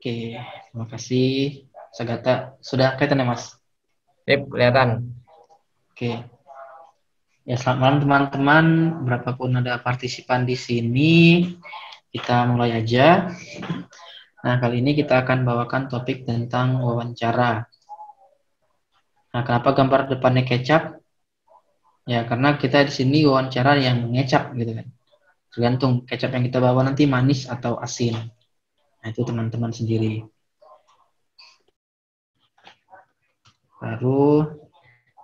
Oke, terima kasih Sagata. Sudah kelihatan ya, Mas? Sip, kelihatan. Oke. Ya, selamat malam teman-teman. Berapapun ada partisipan di sini, kita mulai aja. Nah, kali ini kita akan bawakan topik tentang wawancara. Nah, kenapa gambar depannya kecap? Ya, karena kita di sini wawancara yang ngecap gitu kan. Tergantung kecap yang kita bawa nanti manis atau asin. Nah, itu teman-teman sendiri. Baru,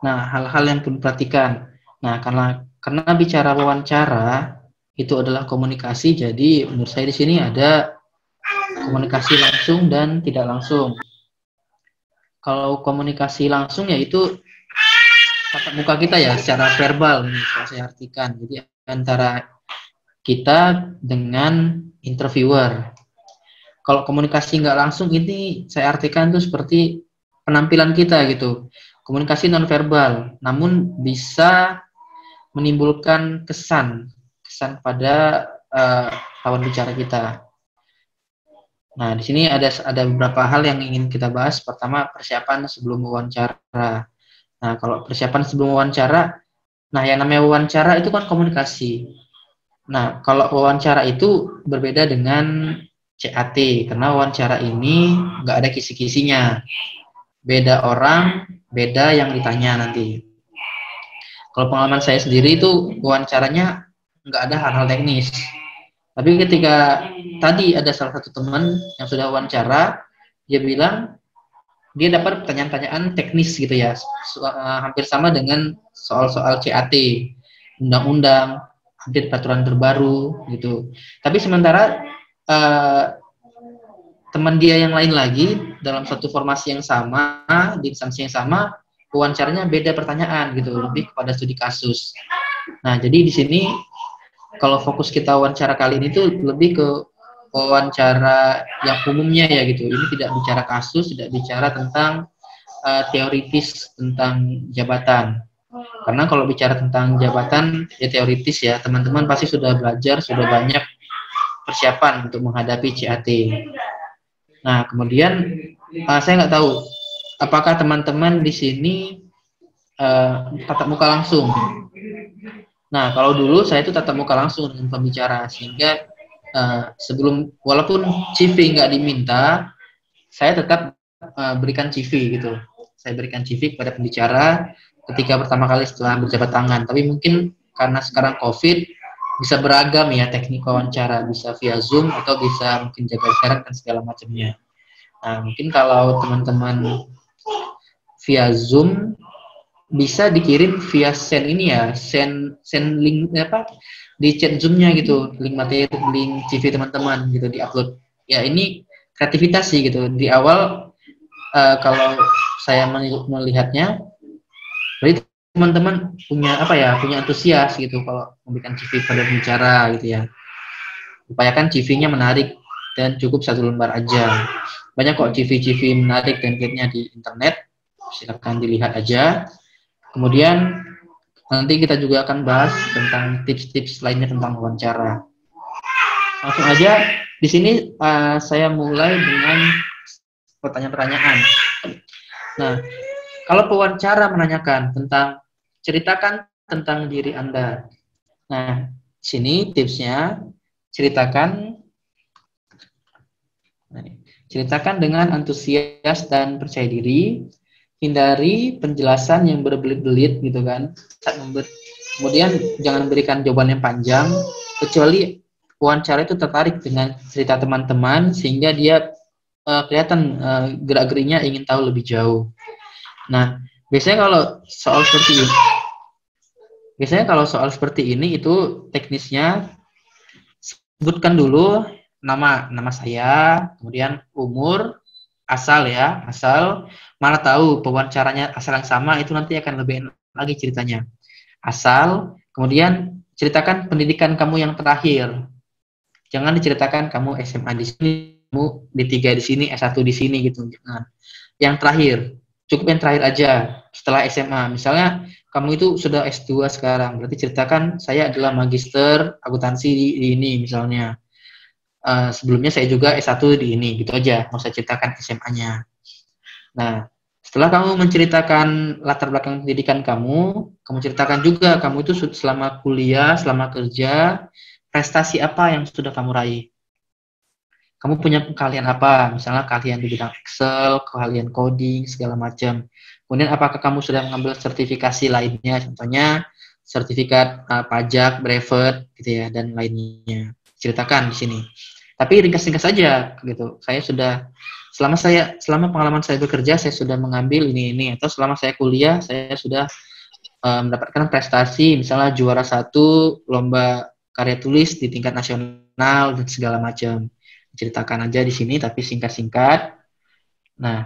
nah hal-hal yang perlu diperhatikan. Nah, karena bicara wawancara itu adalah komunikasi, jadi menurut saya di sini ada komunikasi langsung dan tidak langsung. Kalau komunikasi langsung yaitu tatap muka kita ya secara verbal, ini saya artikan. Jadi antara kita dengan interviewer. Kalau komunikasi nggak langsung ini saya artikan itu seperti penampilan kita gitu. Komunikasi nonverbal, namun bisa menimbulkan kesan pada lawan bicara kita. Nah, di sini ada beberapa hal yang ingin kita bahas. Pertama, persiapan sebelum wawancara. Nah, kalau persiapan sebelum wawancara, nah yang namanya wawancara itu kan komunikasi. Nah, kalau wawancara itu berbeda dengan CAT, karena wawancara ini nggak ada kisi-kisinya. Beda orang, beda yang ditanya nanti. Kalau pengalaman saya sendiri itu wawancaranya nggak ada hal-hal teknis. Tapi ketika tadi ada salah satu teman yang sudah wawancara, dia bilang dia dapat pertanyaan-pertanyaan teknis gitu ya, hampir sama dengan soal-soal CAT, undang-undang, update peraturan terbaru gitu. Tapi sementara teman dia yang lain lagi dalam satu formasi yang sama, di instansi yang sama, wawancaranya beda pertanyaan gitu, lebih kepada studi kasus. Nah, jadi di sini kalau fokus kita wawancara kali ini tuh lebih ke wawancara yang umumnya ya gitu. Ini tidak bicara kasus, tidak bicara tentang teoritis tentang jabatan. Karena kalau bicara tentang jabatan ya teoritis ya, teman-teman pasti sudah belajar, sudah banyak persiapan untuk menghadapi CAT. Nah, kemudian saya nggak tahu apakah teman-teman di sini tatap muka langsung. Nah, kalau dulu saya itu tatap muka langsung dengan pembicara, sehingga sebelum walaupun CV nggak diminta, saya tetap berikan CV gitu. Saya berikan CV kepada pembicara ketika pertama kali setelah berjabat tangan. Tapi mungkin karena sekarang COVID bisa beragam ya teknik wawancara, bisa via Zoom atau bisa mungkin jaga jarak dan segala macamnya. Nah, mungkin kalau teman-teman via Zoom bisa dikirim via send ini ya, send link apa di chat Zoom-nya gitu, link materi, link CV teman-teman gitu diupload. Ya ini kreativitas sih gitu. Di awal kalau saya melihatnya, berarti teman-teman punya apa ya, punya antusias gitu kalau memberikan CV pada pembicara gitu ya. Upayakan CV-nya menarik dan cukup satu lembar aja. Banyak kok CV-CV menarik template-nya di internet, silakan dilihat aja. Kemudian nanti kita juga akan bahas tentang tips-tips lainnya tentang wawancara. Langsung aja, di sini saya mulai dengan pertanyaan-pertanyaan. Nah, kalau pewawancara menanyakan tentang ceritakan tentang diri Anda. Nah, sini tipsnya ceritakan dengan antusias dan percaya diri. Hindari penjelasan yang berbelit-belit gitu kan. Kemudian jangan berikan jawaban yang panjang, kecuali wawancara itu tertarik dengan cerita teman-teman sehingga dia kelihatan gerak-geriknya ingin tahu lebih jauh. Nah, biasanya kalau soal seperti ini itu teknisnya sebutkan dulu nama saya, kemudian umur, asal, mana tahu pewawancaranya asal yang sama itu nanti akan lebih enak lagi ceritanya. Asal, kemudian ceritakan pendidikan kamu yang terakhir. Jangan diceritakan kamu SMA di sini, kamu D3 di sini, S1 di sini gitu. Jangan. Yang terakhir, cukup yang terakhir aja setelah SMA. Misalnya kamu itu sudah S2 sekarang, berarti ceritakan saya adalah magister akuntansi di ini misalnya. Sebelumnya saya juga S1 di ini, gitu aja. Mau saya ceritakan SMA-nya. Nah, setelah kamu menceritakan latar belakang pendidikan kamu ceritakan juga kamu itu selama kuliah, selama kerja, prestasi apa yang sudah kamu raih. Kamu punya keahlian apa? Misalnya keahlian di bidang Excel, keahlian coding, segala macam. Kemudian apakah kamu sudah mengambil sertifikasi lainnya? Contohnya sertifikat pajak, brevet, gitu ya, dan lainnya. Ceritakan di sini. Tapi ringkas-ringkas saja, gitu. Selama pengalaman saya bekerja, saya sudah mengambil ini, atau selama saya kuliah, saya sudah mendapatkan prestasi, misalnya juara 1 lomba karya tulis di tingkat nasional dan segala macam. Ceritakan aja di sini tapi singkat-singkat. Nah,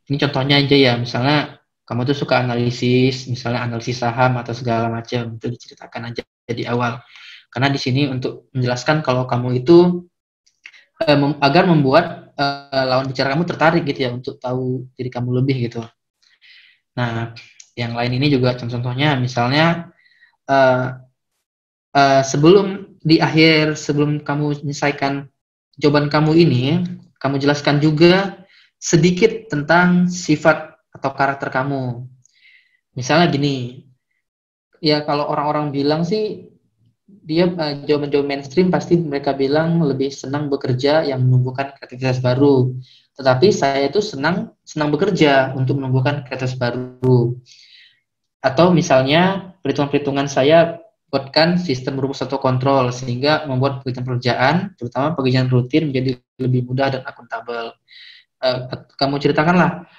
ini contohnya aja ya, misalnya kamu tuh suka analisis, misalnya analisis saham atau segala macam, itu diceritakan aja di awal. Karena di sini untuk menjelaskan kalau kamu itu agar membuat lawan bicara kamu tertarik gitu ya, untuk tahu diri kamu lebih gitu. Nah, yang lain ini juga contohnya, misalnya sebelum kamu menyelesaikan jawaban kamu ini, kamu jelaskan juga sedikit tentang sifat atau karakter kamu. Misalnya gini, ya kalau orang-orang bilang sih, dia jawaban-jawaban mainstream pasti mereka bilang lebih senang bekerja yang menumbuhkan kreativitas baru. Tetapi saya itu senang bekerja untuk menumbuhkan kreativitas baru. Atau misalnya perhitungan-perhitungan saya buatkan sistem rumus atau kontrol sehingga membuat pekerjaan, terutama pekerjaan rutin, menjadi lebih mudah dan akuntabel. Kamu ceritakanlah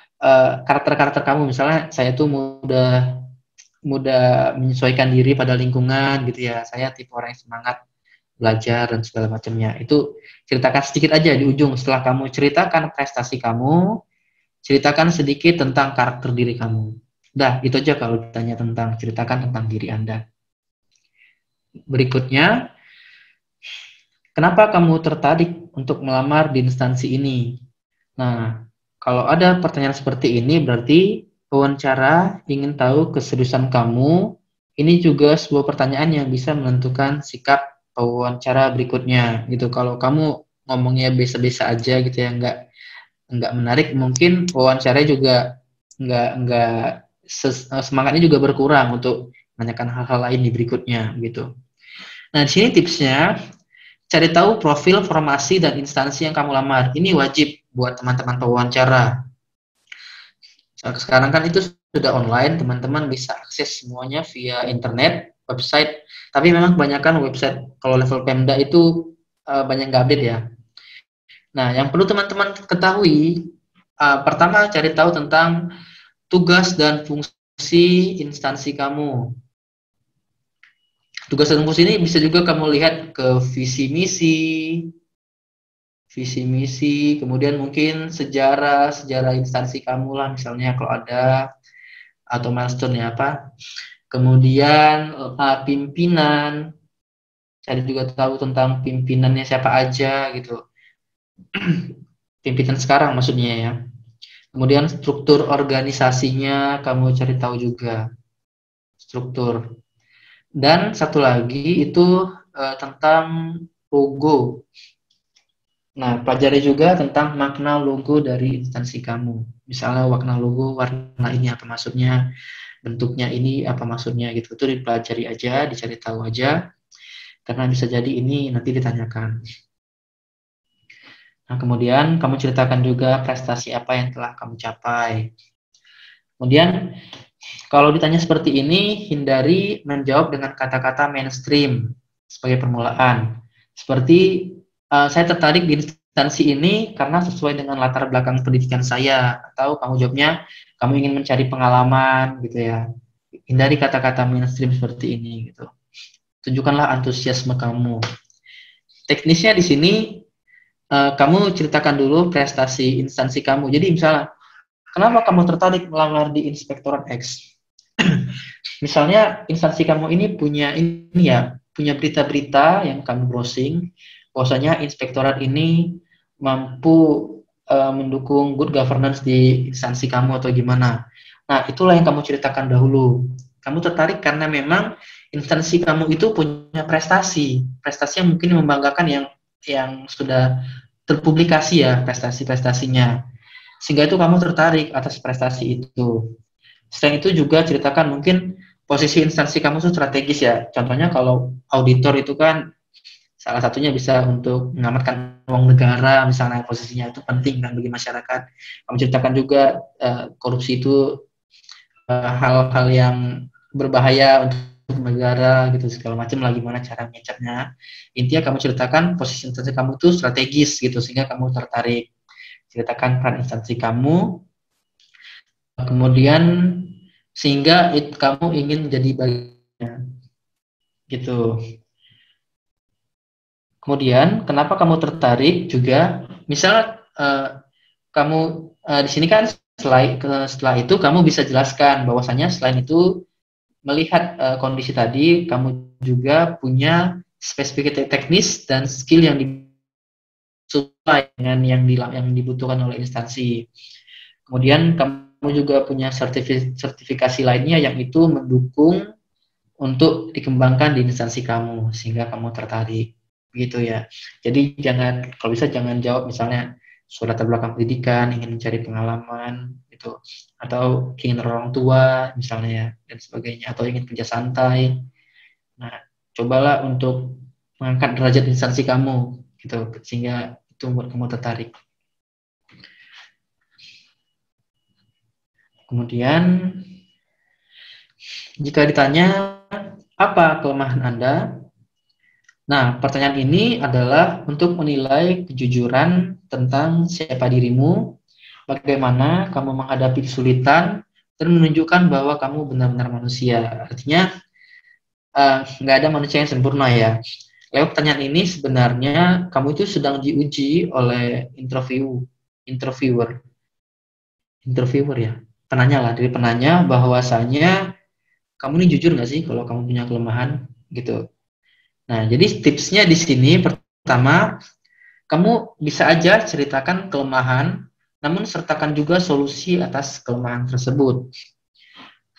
karakter-karakter kamu, misalnya saya tuh mudah menyesuaikan diri pada lingkungan gitu ya, saya tipe orang yang semangat belajar dan segala macamnya. Itu ceritakan sedikit aja di ujung. Setelah kamu ceritakan prestasi kamu, ceritakan sedikit tentang karakter diri kamu. Udah, itu aja kalau ditanya tentang ceritakan tentang diri Anda. Berikutnya, kenapa kamu tertarik untuk melamar di instansi ini? Nah, kalau ada pertanyaan seperti ini, berarti wawancara ingin tahu keseriusan kamu. Ini juga sebuah pertanyaan yang bisa menentukan sikap wawancara berikutnya. Gitu. Kalau kamu ngomongnya biasa-biasa aja gitu ya, nggak menarik, mungkin wawancara juga semangatnya juga berkurang untuk menanyakan hal-hal lain di berikutnya gitu. Nah, di sini tipsnya, cari tahu profil, formasi, dan instansi yang kamu lamar. Ini wajib buat teman-teman pewawancara. Sekarang kan itu sudah online, teman-teman bisa akses semuanya via internet, website. Tapi memang kebanyakan website, kalau level Pemda itu banyak nggak update ya. Nah, yang perlu teman-teman ketahui, pertama cari tahu tentang tugas dan fungsi instansi kamu. Tugas dan fungsi ini bisa juga kamu lihat ke visi misi, kemudian mungkin sejarah instansi kamu lah, misalnya kalau ada, atau milestone ya apa. Kemudian pimpinan, cari juga tahu tentang pimpinannya siapa aja gitu. Pimpinan sekarang maksudnya ya. Kemudian struktur organisasinya kamu cari tahu juga. Struktur. Dan satu lagi itu tentang logo. Nah, pelajari juga tentang makna logo dari instansi kamu. Misalnya makna logo, warna ini apa maksudnya, bentuknya ini apa maksudnya gitu. Itu dipelajari aja, dicari tahu aja. Karena bisa jadi ini nanti ditanyakan. Nah, kemudian kamu ceritakan juga prestasi apa yang telah kamu capai. Kemudian kalau ditanya seperti ini, hindari menjawab dengan kata-kata mainstream sebagai permulaan. Seperti, saya tertarik di instansi ini karena sesuai dengan latar belakang pendidikan saya. Atau kamu jawabnya, kamu ingin mencari pengalaman, gitu ya. Hindari kata-kata mainstream seperti ini, gitu. Tunjukkanlah antusiasme kamu. Teknisnya di sini, kamu ceritakan dulu prestasi instansi kamu. Jadi misalnya, kenapa kamu tertarik melamar di Inspektorat X? Misalnya instansi kamu ini punya berita-berita yang kamu browsing, bahwasanya inspektorat ini mampu mendukung good governance di instansi kamu atau gimana. Nah, itulah yang kamu ceritakan dahulu. Kamu tertarik karena memang instansi kamu itu punya prestasi yang mungkin membanggakan yang yang sudah terpublikasi ya prestasi-prestasinya, sehingga itu kamu tertarik atas prestasi itu. Selain itu juga ceritakan mungkin posisi instansi kamu itu strategis ya. Contohnya kalau auditor itu kan salah satunya bisa untuk mengamankan uang negara, misalnya posisinya itu penting kan bagi masyarakat. Kamu ceritakan juga korupsi itu hal-hal yang berbahaya untuk negara gitu segala macam lah, gimana cara mengecapnya. Intinya kamu ceritakan posisi instansi kamu tuh strategis gitu sehingga kamu tertarik. Ceritakan peran instansi kamu, kemudian sehingga kamu ingin menjadi bagian gitu. Kemudian kenapa kamu tertarik juga? Misal kamu di sini kan setelah itu kamu bisa jelaskan bahwasanya selain itu melihat kondisi tadi, kamu juga punya spesifikasi teknis dan skill yang sesuai dengan yang dibutuhkan oleh instansi. Kemudian kamu juga punya sertifikasi lainnya yang itu mendukung untuk dikembangkan di instansi kamu sehingga kamu tertarik, gitu ya. Jadi kalau bisa jangan jawab misalnya surat latar belakang pendidikan, ingin mencari pengalaman gitu, atau ingin orang tua misalnya ya, dan sebagainya, atau ingin kerja santai. Nah, cobalah untuk mengangkat derajat instansi kamu gitu sehingga itu membuat kamu tertarik. Kemudian jika ditanya apa kelemahan Anda? Nah, pertanyaan ini adalah untuk menilai kejujuran tentang siapa dirimu, bagaimana kamu menghadapi kesulitan, dan menunjukkan bahwa kamu benar-benar manusia. Artinya, nggak ada manusia yang sempurna ya. Lewat pertanyaan ini sebenarnya kamu itu sedang diuji oleh interviewer ya, penanya lah, dari penanya bahwasanya kamu ini jujur nggak sih kalau kamu punya kelemahan gitu. Nah, jadi tipsnya di sini pertama, kamu bisa aja ceritakan kelemahan, namun sertakan juga solusi atas kelemahan tersebut.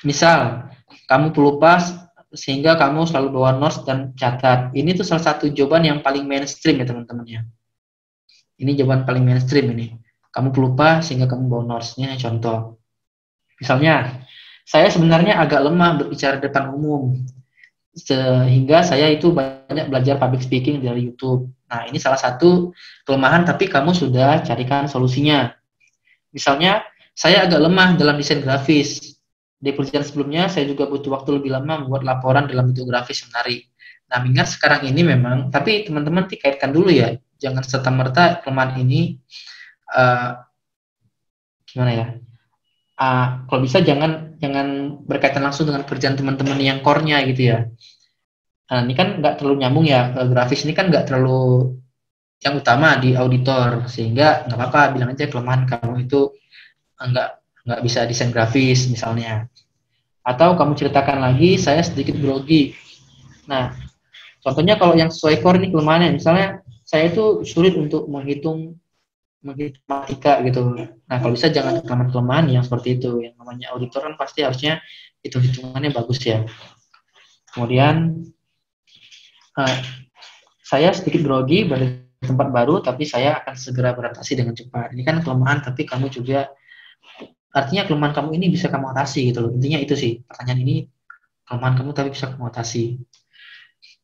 Misal, kamu pelupa sehingga kamu selalu bawa notes dan catat. Ini tuh salah satu jawaban yang paling mainstream ya teman-teman ya. Ini jawaban paling mainstream ini. Kamu pelupa sehingga kamu bawa notes. Ini contoh. Misalnya, saya sebenarnya agak lemah berbicara di depan umum, sehingga saya itu banyak belajar public speaking dari YouTube. Nah, ini salah satu kelemahan, tapi kamu sudah carikan solusinya. Misalnya, saya agak lemah dalam desain grafis. Di pekerjaan sebelumnya, saya juga butuh waktu lebih lama membuat laporan dalam bentuk grafis yang menarik. Nah, mengingat sekarang ini memang, tapi teman-teman dikaitkan dulu ya, jangan serta-merta kelemahan ini, gimana ya, kalau bisa jangan berkaitan langsung dengan kerjaan teman-teman yang core-nya gitu ya. Nah, ini kan nggak terlalu nyambung ya, grafis ini kan nggak terlalu yang utama di auditor, sehingga nggak apa-apa bilang aja kelemahan kamu itu nggak bisa desain grafis misalnya. Atau kamu ceritakan lagi, saya sedikit grogi. Nah, contohnya kalau yang sesuai core ini kelemahannya, misalnya saya itu sulit untuk menghitung matematika gitu. Nah, kalau bisa jangan kelemahan-kelemahan yang seperti itu. Yang namanya auditor kan pasti harusnya hitung-hitungannya bagus ya. Kemudian saya sedikit grogi pada tempat baru, tapi saya akan segera beradaptasi dengan cepat. Ini kan kelemahan, tapi kamu juga, artinya kelemahan kamu ini bisa kamu atasi gitu loh. Intinya itu sih, pertanyaan ini kelemahan kamu tapi bisa kamu atasi.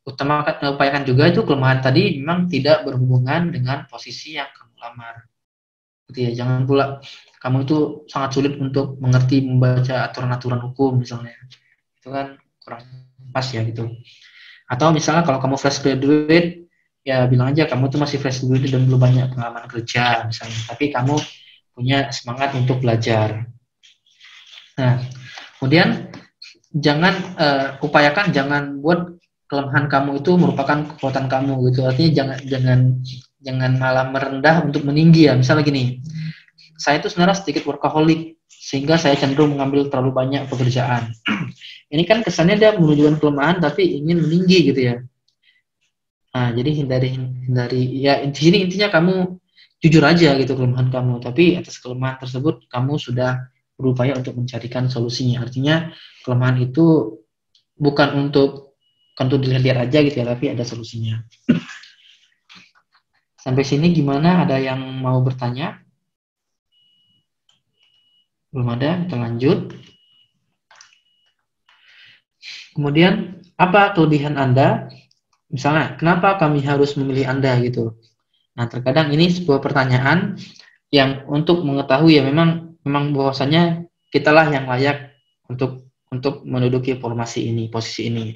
Upayakan juga itu kelemahan tadi memang tidak berhubungan dengan posisi yang kamu lamar. Gitu ya, jangan pula kamu itu sangat sulit untuk mengerti membaca aturan-aturan hukum misalnya. Itu kan kurang pas ya gitu. Atau misalnya kalau kamu fresh graduate, ya bilang aja kamu tuh masih fresh graduate dan belum banyak pengalaman kerja misalnya, tapi kamu punya semangat untuk belajar. Nah, kemudian upayakan jangan buat kelemahan kamu itu merupakan kekuatan kamu gitu. Artinya jangan malah merendah untuk meninggi ya. Misalnya gini, saya itu sebenarnya sedikit workaholic sehingga saya cenderung mengambil terlalu banyak pekerjaan. Ini kan kesannya dia menunjukkan kelemahan tapi ingin meninggi gitu ya. Nah, jadi hindari ya, intinya kamu jujur aja gitu kelemahan kamu, tapi atas kelemahan tersebut kamu sudah berupaya untuk mencarikan solusinya. Artinya kelemahan itu bukan untuk dilihat-lihat aja gitu ya, tapi ada solusinya. Sampai sini gimana? Ada yang mau bertanya? Belum ada, kita lanjut. Kemudian, apa kelebihan Anda? Misalnya, kenapa kami harus memilih Anda gitu? Nah, terkadang ini sebuah pertanyaan yang untuk mengetahui ya memang bahwasanya kitalah yang layak untuk menduduki posisi ini.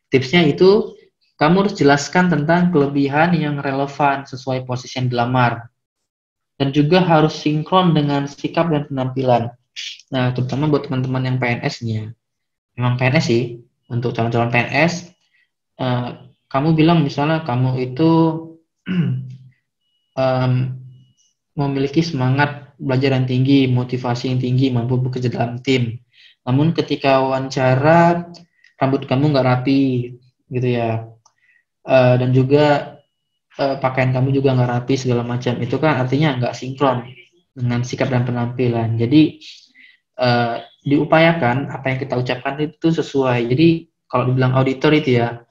Tipsnya itu kamu harus jelaskan tentang kelebihan yang relevan sesuai posisi yang dilamar dan juga harus sinkron dengan sikap dan penampilan. Nah, terutama buat teman-teman yang PNS nih ya. Memang PNS sih, untuk calon-calon PNS, kamu bilang misalnya kamu itu memiliki semangat belajar yang tinggi, motivasi yang tinggi, mampu bekerja dalam tim. Namun ketika wawancara, rambut kamu nggak rapi, gitu ya. Dan juga pakaian kamu juga nggak rapi segala macam. Itu kan artinya nggak sinkron dengan sikap dan penampilan. Jadi diupayakan apa yang kita ucapkan itu sesuai. Jadi kalau dibilang auditor itu ya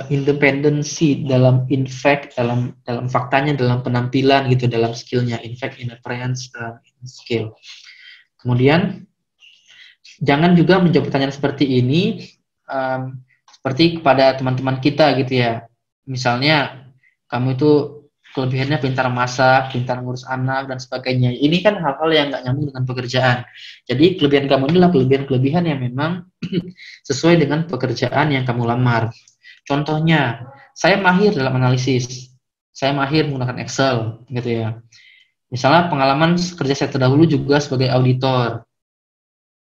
independensi dalam dalam faktanya, dalam penampilan gitu, dalam skillnya, in fact, in appearance, in skill. Kemudian jangan juga menjawab pertanyaan seperti ini seperti kepada teman-teman kita gitu ya. Misalnya kamu itu kelebihannya pintar masak, pintar ngurus anak dan sebagainya. Ini kan hal-hal yang nggak nyambung dengan pekerjaan. Jadi kelebihan kamu inilah kelebihan-kelebihan yang memang sesuai dengan pekerjaan yang kamu lamar. Contohnya, saya mahir dalam analisis, saya mahir menggunakan Excel, gitu ya. Misalnya pengalaman kerja saya terdahulu juga sebagai auditor.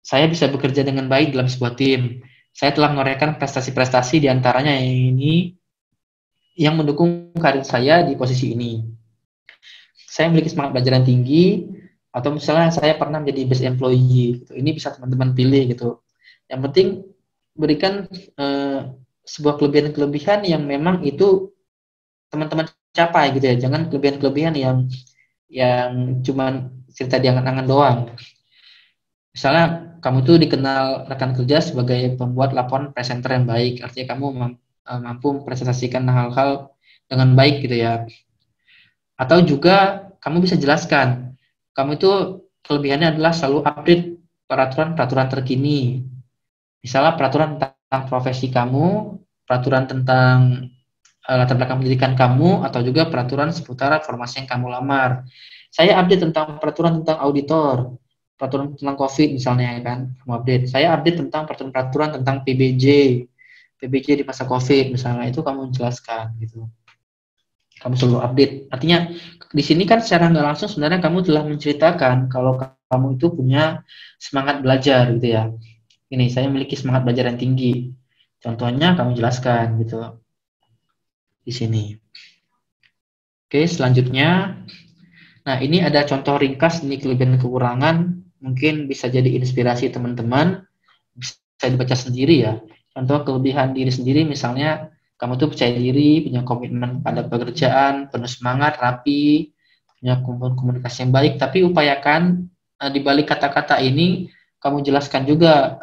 Saya bisa bekerja dengan baik dalam sebuah tim. Saya telah menorehkan prestasi-prestasi diantaranya ini yang mendukung karir saya di posisi ini. Saya memiliki semangat belajar yang tinggi, atau misalnya saya pernah menjadi best employee. Gitu. Ini bisa teman-teman pilih gitu. Yang penting berikan sebuah kelebihan-kelebihan yang memang itu teman-teman capai gitu ya. Jangan kelebihan-kelebihan yang cuman cerita di angan-angan doang. Misalnya kamu tuh dikenal rekan kerja sebagai pembuat laporan presenter yang baik, artinya kamu mampu mempresentasikan hal-hal dengan baik gitu ya. Atau juga kamu bisa jelaskan, kamu itu kelebihannya adalah selalu update peraturan-peraturan terkini. Misalnya peraturan tentang profesi kamu, peraturan tentang latar belakang pendidikan kamu, atau juga peraturan seputar formasi yang kamu lamar. Saya update tentang peraturan tentang auditor, peraturan tentang COVID misalnya kan, kamu update. Saya update tentang peraturan-peraturan tentang PBJ di masa COVID misalnya, itu kamu jelaskan gitu. Kamu selalu update. Artinya di sini kan secara nggak langsung sebenarnya kamu telah menceritakan kalau kamu itu punya semangat belajar gitu ya. Ini saya memiliki semangat belajar yang tinggi. Contohnya kamu jelaskan gitu di sini. Oke, selanjutnya. Nah, ini ada contoh ringkas nih kelebihan dan kekurangan. Mungkin bisa jadi inspirasi teman-teman. Bisa dibaca sendiri ya. Contoh kelebihan diri sendiri misalnya kamu tuh percaya diri, punya komitmen pada pekerjaan, penuh semangat, rapi, punya komunikasi yang baik, tapi upayakan di balik kata-kata ini kamu jelaskan juga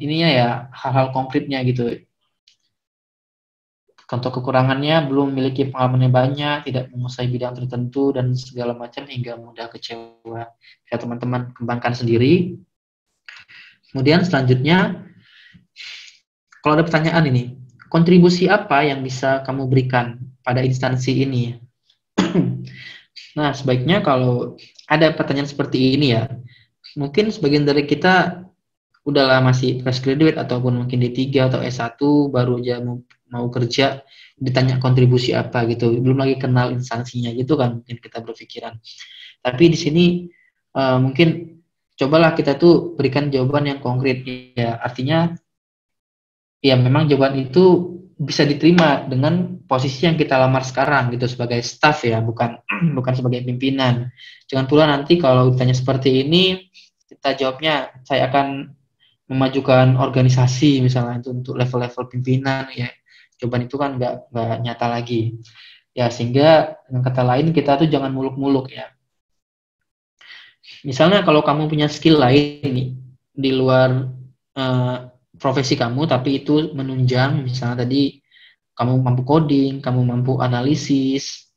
ininya ya, hal-hal konkretnya gitu. Contoh kekurangannya belum memiliki pengalaman yang banyak, tidak menguasai bidang tertentu dan segala macam hingga mudah kecewa. Ya teman-teman kembangkan sendiri. Kemudian selanjutnya, kalau ada pertanyaan ini, kontribusi apa yang bisa kamu berikan pada instansi ini? Nah, sebaiknya kalau ada pertanyaan seperti ini ya, mungkin sebagian dari kita udahlah masih fresh graduate ataupun mungkin D3 atau S1 baru aja mau kerja, ditanya kontribusi apa gitu, belum lagi kenal instansinya gitu kan, mungkin kita berpikiran. Tapi di sini mungkin cobalah kita tuh berikan jawaban yang konkret ya, artinya ya memang jawaban itu bisa diterima dengan posisi yang kita lamar sekarang gitu sebagai staff ya, bukan sebagai pimpinan. Jangan pula nanti kalau ditanya seperti ini kita jawabnya saya akan memajukan organisasi misalnya itu untuk level-level pimpinan ya, jawaban itu kan nggak nyata lagi ya, sehingga dengan kata lain kita tuh jangan muluk-muluk ya. Misalnya kalau kamu punya skill lain nih di luar profesi kamu tapi itu menunjang, misalnya tadi kamu mampu coding, kamu mampu analisis,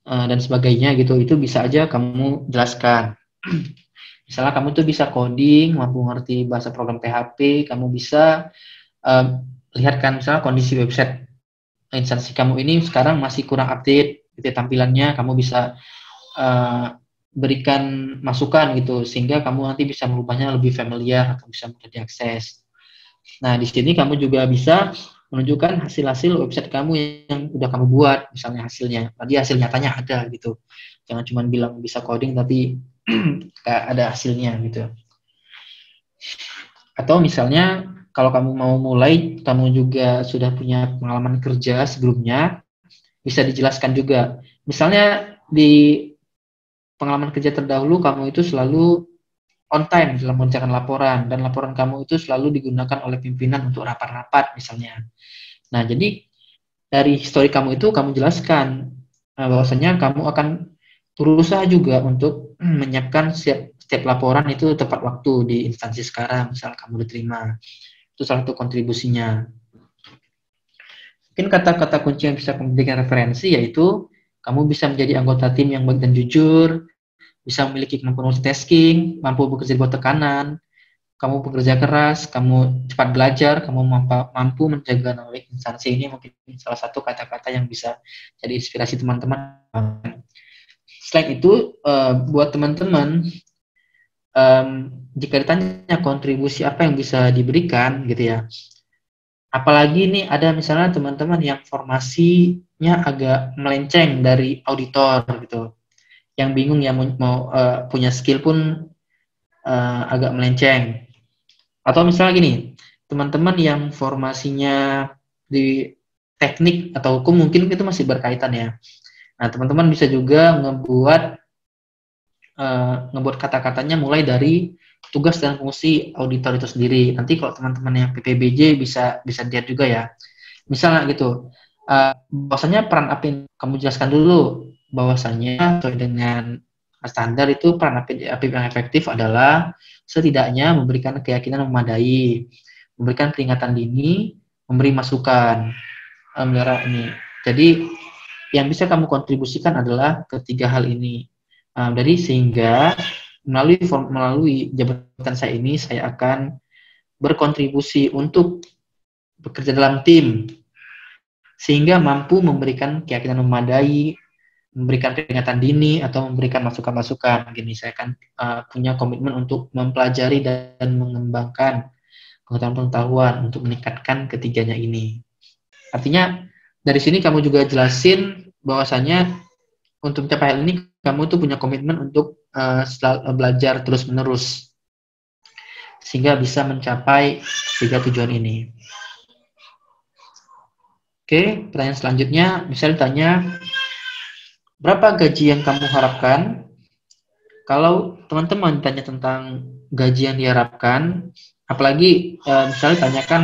dan sebagainya gitu, itu bisa aja kamu jelaskan. Misalnya kamu tuh bisa coding, mampu ngerti bahasa program PHP, kamu bisa lihat kan misalnya kondisi website instansi kamu ini sekarang masih kurang update gitu tampilannya, kamu bisa berikan masukan gitu sehingga kamu nanti bisa merubahnya lebih familiar atau bisa mudah diakses. Nah, di sini kamu juga bisa menunjukkan hasil-hasil website kamu yang udah kamu buat, misalnya hasilnya. Tadi hasil nyatanya ada gitu. Jangan cuma bilang bisa coding tapi kayak ada hasilnya gitu. Atau misalnya kalau kamu mau mulai, kamu juga sudah punya pengalaman kerja sebelumnya, bisa dijelaskan juga. Misalnya di pengalaman kerja terdahulu kamu itu selalu on time dalam mengerjakan laporan, dan laporan kamu itu selalu digunakan oleh pimpinan untuk rapat-rapat misalnya. Nah, jadi dari histori kamu itu kamu jelaskan bahwasanya kamu akan berusaha juga untuk menyiapkan setiap laporan itu tepat waktu di instansi sekarang, misal kamu diterima. Itu salah satu kontribusinya. Mungkin kata-kata kunci yang bisa memberikan referensi yaitu kamu bisa menjadi anggota tim yang baik dan jujur, bisa memiliki kemampuan multitasking, mampu bekerja di bawah tekanan, kamu bekerja keras, kamu cepat belajar, kamu mampu menjaga knowledge instansi. Ini mungkin salah satu kata-kata yang bisa jadi inspirasi teman-teman. Selain itu, buat teman-teman, jika ditanya kontribusi apa yang bisa diberikan, gitu ya. Apalagi ini ada misalnya teman-teman yang formasinya agak melenceng dari auditor, gitu. Yang bingung ya mau punya skill pun agak melenceng. Atau misalnya gini, teman-teman yang formasinya di teknik atau hukum mungkin itu masih berkaitan ya. Nah, teman-teman bisa juga ngebuat kata-katanya mulai dari tugas dan fungsi auditor itu sendiri. Nanti kalau teman-teman yang PPBJ bisa lihat juga ya. Misalnya gitu, bahwasanya peran apa yang kamu jelaskan dulu, bahwasanya sesuai dengan standar itu peran APIP yang efektif adalah setidaknya memberikan keyakinan memadai, memberikan peringatan dini, memberi masukan, melihara ini. Jadi yang bisa kamu kontribusikan adalah ketiga hal ini. Jadi sehingga melalui jabatan saya ini saya akan berkontribusi untuk bekerja dalam tim sehingga mampu memberikan keyakinan memadai, memberikan peringatan dini atau memberikan masukan-masukan. Gini, saya akan punya komitmen untuk mempelajari dan mengembangkan pengetahuan untuk meningkatkan ketiganya ini. Artinya dari sini kamu juga jelasin bahwasanya untuk mencapai hal ini kamu tuh punya komitmen untuk belajar terus-menerus sehingga bisa mencapai tiga tujuan ini. Oke, pertanyaan selanjutnya misalnya ditanya berapa gaji yang kamu harapkan? Kalau teman-teman tanya tentang gaji yang diharapkan, apalagi misalnya tanyakan,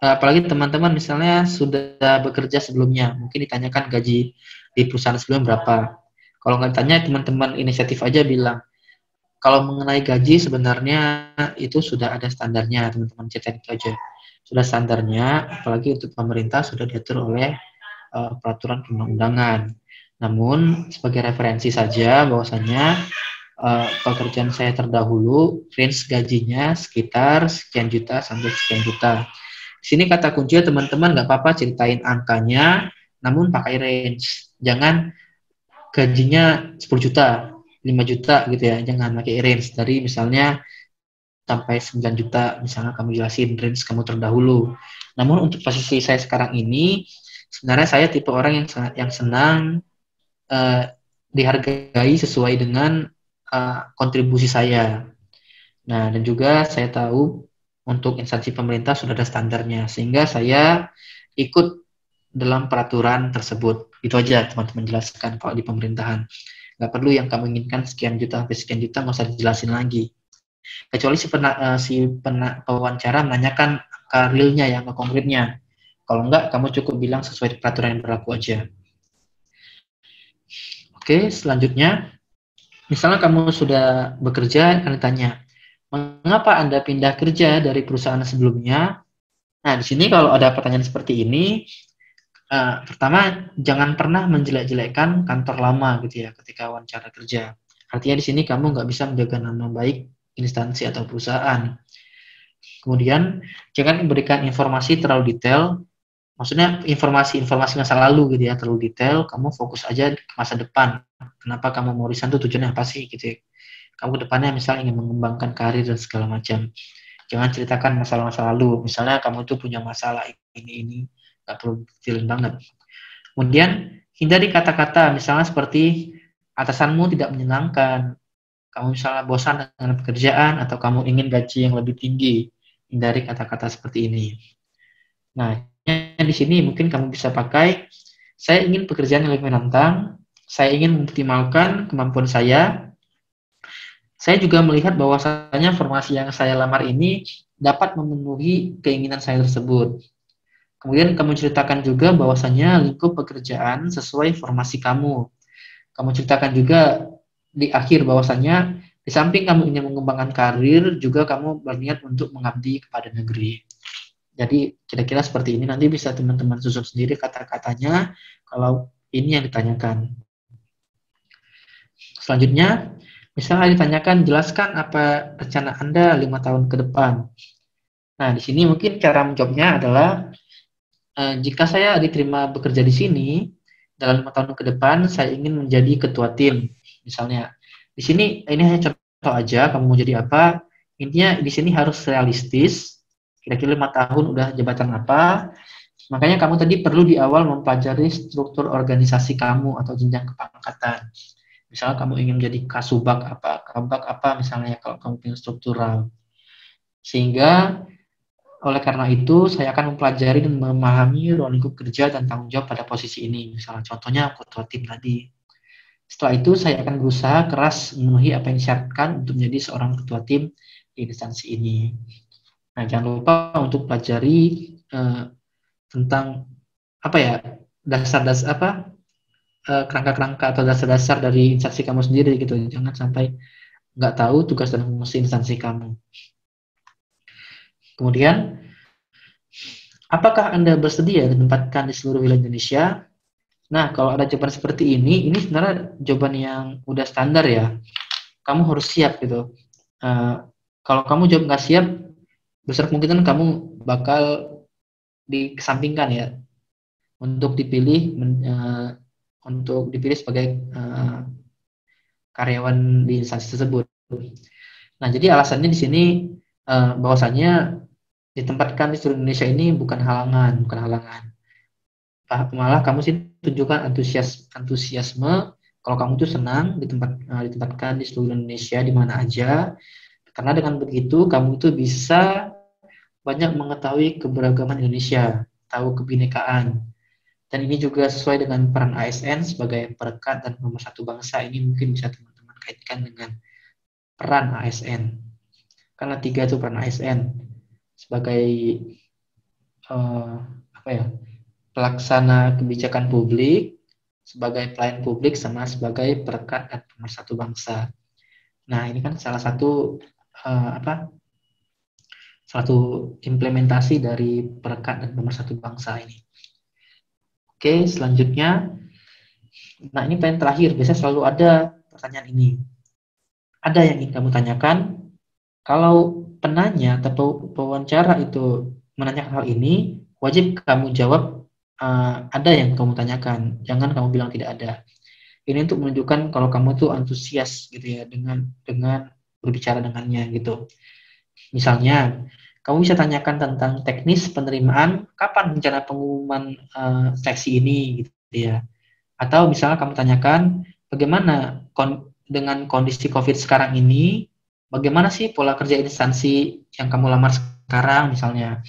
apalagi teman-teman misalnya sudah bekerja sebelumnya, mungkin ditanyakan gaji di perusahaan sebelumnya berapa. Kalau nggak ditanya, teman-teman inisiatif aja bilang, kalau mengenai gaji sebenarnya itu sudah ada standarnya, teman-teman catat itu aja. Sudah standarnya, apalagi untuk pemerintah sudah diatur oleh peraturan perundang-undangan. Namun sebagai referensi saja bahwasanya pekerjaan saya terdahulu range gajinya sekitar sekian juta sampai sekian juta. Di sini kata kuncinya teman-teman nggak apa-apa ceritain angkanya, namun pakai range. Jangan gajinya 10 juta, 5 juta gitu ya. Jangan pakai range dari misalnya sampai 9 juta, misalnya kamu jelasin range kamu terdahulu. Namun untuk posisi saya sekarang ini, sebenarnya saya tipe orang yang senang dihargai sesuai dengan kontribusi saya. Nah, dan juga saya tahu untuk instansi pemerintah sudah ada standarnya, sehingga saya ikut dalam peraturan tersebut. Itu aja teman-teman jelaskan kalau di pemerintahan. Nggak perlu yang kamu inginkan sekian juta sampai sekian juta, nggak usah dijelasin lagi. Kecuali si pewawancara menanyakan angka realnya, yang angka konkretnya. Kalau enggak, kamu cukup bilang sesuai peraturan yang berlaku aja. Oke, selanjutnya. Misalnya kamu sudah bekerja, akan ditanya, mengapa Anda pindah kerja dari perusahaan sebelumnya? Nah, di sini kalau ada pertanyaan seperti ini, Pertama, jangan pernah menjelek-jelekkan kantor lama gitu ya ketika wawancara kerja. Artinya di sini kamu nggak bisa menjaga nama baik instansi atau perusahaan. Kemudian, jangan memberikan informasi terlalu detail. Maksudnya informasi-informasi masa lalu gitu ya, terlalu detail. Kamu fokus aja ke masa depan. Kenapa kamu mau resign tuh tujuannya apa sih gitu ya. Kamu ke depannya misalnya ingin mengembangkan karir dan segala macam. Jangan ceritakan masalah-masa lalu. Misalnya kamu tuh punya masalah ini, nggak perlu detailin banget. Kemudian, hindari kata-kata misalnya seperti atasanmu tidak menyenangkan, kamu misalnya bosan dengan pekerjaan, atau kamu ingin gaji yang lebih tinggi. Hindari kata-kata seperti ini. Nah, di sini mungkin kamu bisa pakai, saya ingin pekerjaan yang lebih menantang, saya ingin mengoptimalkan kemampuan saya juga melihat bahwasanya formasi yang saya lamar ini dapat memenuhi keinginan saya tersebut. Kemudian kamu ceritakan juga bahwasanya lingkup pekerjaan sesuai formasi kamu. Kamu ceritakan juga di akhir bahwasanya di samping kamu ingin mengembangkan karir, juga kamu berniat untuk mengabdi kepada negeri. Jadi kira-kira seperti ini, nanti bisa teman-teman susun sendiri kata-katanya kalau ini yang ditanyakan. Selanjutnya, misalnya ditanyakan, jelaskan apa rencana Anda 5 tahun ke depan. Nah, di sini mungkin cara menjawabnya adalah, jika saya diterima bekerja di sini, dalam 5 tahun ke depan, saya ingin menjadi ketua tim. Misalnya, di sini, ini hanya contoh aja, kamu mau jadi apa, intinya di sini harus realistis, kira-kira 5 tahun udah jabatan apa, makanya kamu tadi perlu di awal mempelajari struktur organisasi kamu atau jenjang kepangkatan. Misalnya kamu ingin menjadi kasubag apa, kabag apa misalnya kalau kamu ingin struktural. Sehingga oleh karena itu saya akan mempelajari dan memahami ruang lingkup kerja dan tanggung jawab pada posisi ini. Misalnya contohnya ketua tim tadi. Setelah itu saya akan berusaha keras memenuhi apa yang disyaratkan untuk menjadi seorang ketua tim di instansi ini. Nah, jangan lupa untuk pelajari tentang apa ya, dasar-dasar apa, kerangka-kerangka atau dasar-dasar dari instansi kamu sendiri gitu. Jangan sampai nggak tahu tugas dan fungsi instansi kamu. Kemudian, apakah Anda bersedia ditempatkan di seluruh wilayah Indonesia? Nah, kalau ada jawaban seperti ini sebenarnya jawaban yang udah standar ya. Kamu harus siap gitu. Kalau kamu jawab nggak siap, besar kemungkinan kamu bakal dikesampingkan ya untuk dipilih sebagai karyawan di instansi tersebut. Nah, jadi alasannya di sini bahwasanya ditempatkan di seluruh Indonesia ini bukan halangan. Malah kamu sih tunjukkan antusiasme kalau kamu tuh senang ditempatkan di seluruh Indonesia di mana aja. Karena dengan begitu kamu tuh bisa banyak mengetahui keberagaman Indonesia, tahu kebinekaan. Dan ini juga sesuai dengan peran ASN sebagai perekat dan pemersatu bangsa. Ini mungkin bisa teman-teman kaitkan dengan peran ASN. Karena 3 itu peran ASN sebagai apa ya, pelaksana kebijakan publik, sebagai pelayan publik, sama sebagai perekat dan pemersatu bangsa. Nah, ini kan salah satu satu implementasi dari perekat dan pemersatu bangsa ini. Oke, selanjutnya, nah ini poin terakhir, biasanya selalu ada pertanyaan ini. Ada yang ingin kamu tanyakan? Kalau penanya atau pewawancara itu menanyakan hal ini, wajib kamu jawab ada yang kamu tanyakan. Jangan kamu bilang tidak ada. Ini untuk menunjukkan kalau kamu tuh antusias gitu ya dengan berbicara dengannya gitu. Misalnya, kamu bisa tanyakan tentang teknis penerimaan, kapan rencana pengumuman seleksi ini gitu ya. Atau misalnya kamu tanyakan bagaimana dengan kondisi COVID sekarang ini, bagaimana sih pola kerja instansi yang kamu lamar sekarang misalnya.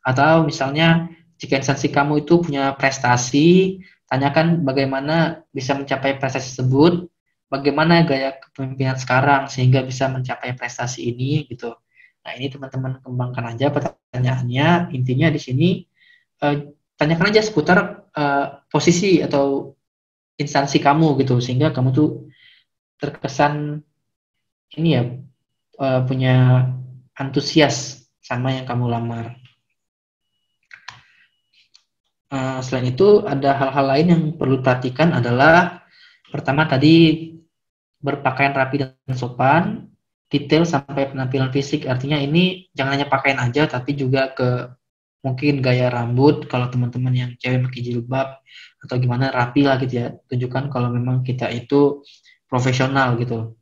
Atau misalnya jika instansi kamu itu punya prestasi, tanyakan bagaimana bisa mencapai prestasi tersebut, bagaimana gaya kepemimpinan sekarang sehingga bisa mencapai prestasi ini gitu. Nah, ini teman-teman kembangkan aja pertanyaannya. Intinya di sini tanyakan aja seputar posisi atau instansi kamu gitu, sehingga kamu tuh terkesan ini ya, punya antusias sama yang kamu lamar. Selain itu ada hal-hal lain yang perlu perhatikan adalah pertama tadi berpakaian rapi dan sopan, detail sampai penampilan fisik. Artinya ini jangan hanya pakaian aja, tapi juga ke mungkin gaya rambut. Kalau teman-teman yang cewek pakai jilbab atau gimana rapi lah gitu ya. Tunjukkan kalau memang kita itu profesional gitu.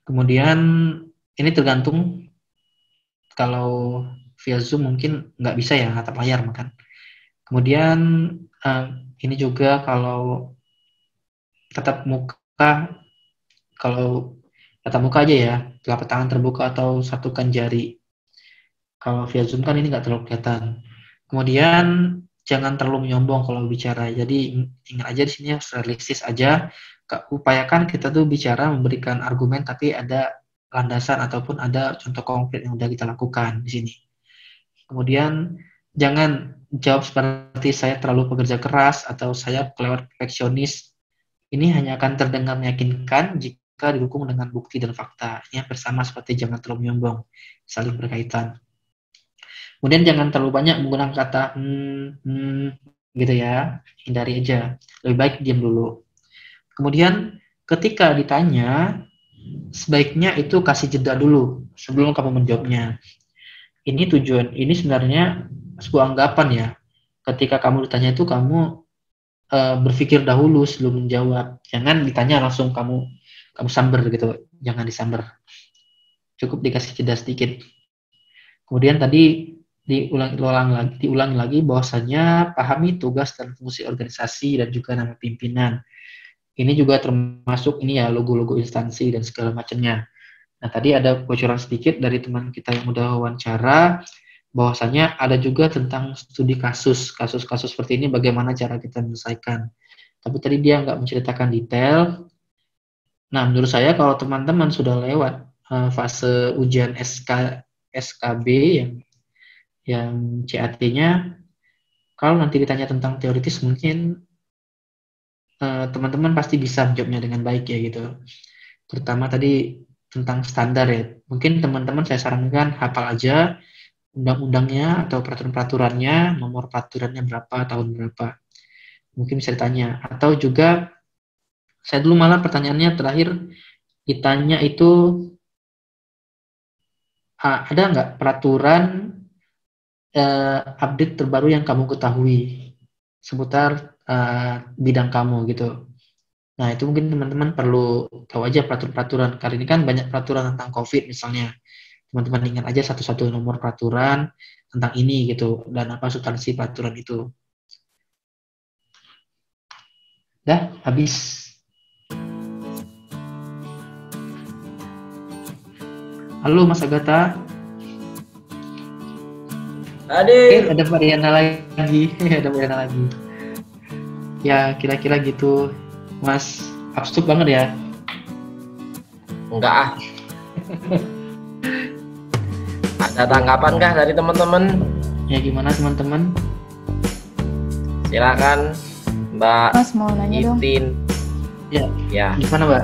Kemudian ini tergantung kalau via Zoom mungkin nggak bisa ya natap layar makan. Kemudian eh, ini juga kalau tatap muka, kalau tatap muka aja ya, telapak tangan terbuka atau satukan jari. Kalau via Zoom kan ini nggak terlalu kelihatan. Kemudian jangan terlalu menyombong kalau bicara. Jadi ingat aja di sini harus realistis aja. Upayakan kita tuh bicara memberikan argumen tapi ada landasan ataupun ada contoh konkret yang udah kita lakukan di sini. Kemudian jangan jawab seperti saya terlalu pekerja keras atau saya kelewat perfeksionis. Ini hanya akan terdengar meyakinkan jika didukung dengan bukti dan fakta. Ini bersama seperti jangan terlalu menyombong, saling berkaitan. Kemudian jangan terlalu banyak menggunakan kata gitu ya, hindari aja. Lebih baik diam dulu. Kemudian ketika ditanya, sebaiknya itu kasih jeda dulu sebelum kamu menjawabnya. Ini sebenarnya sebuah anggapan ya. Ketika kamu ditanya itu kamu berpikir dahulu sebelum menjawab. Jangan ditanya langsung kamu samber gitu. Jangan disamber. Cukup dikasih jeda sedikit. Kemudian tadi diulang lagi bahwasanya pahami tugas dan fungsi organisasi dan juga nama pimpinan. Ini juga termasuk ini ya logo-logo instansi dan segala macamnya. Nah, tadi ada bocoran sedikit dari teman kita yang udah wawancara bahwasanya ada juga tentang studi kasus-kasus seperti ini bagaimana cara kita menyelesaikan. Tapi tadi dia nggak menceritakan detail. Nah, menurut saya kalau teman-teman sudah lewat fase ujian SKB yang CAT-nya, kalau nanti ditanya tentang teoritis mungkin teman-teman pasti bisa menjawabnya dengan baik ya gitu. Terutama tadi tentang standar ya. Mungkin teman-teman saya sarankan hafal aja undang-undangnya atau peraturan-peraturannya, nomor peraturannya berapa, tahun berapa. Mungkin bisa ditanya. Atau juga saya dulu malah pertanyaannya terakhir ditanya itu ada nggak peraturan update terbaru yang kamu ketahui seputar bidang kamu gitu. Nah, itu mungkin teman-teman perlu tahu aja peraturan-peraturan. Karena ini kan banyak peraturan tentang COVID misalnya. Teman-teman ingat aja satu-satu nomor peraturan tentang ini gitu. Dan apa substansi peraturan itu. Dah, habis. Halo Mas Agatha. Hadir. Ada Mariana lagi. Ada Mariana lagi. Ya, kira-kira gitu. Mas, absurd banget ya. Enggak ah. Ada tanggapan kah dari teman-teman? Ya gimana teman-teman? Silakan Mbak Mas mau nanya dong. Itin. Ya. Ya. Gimana Mbak?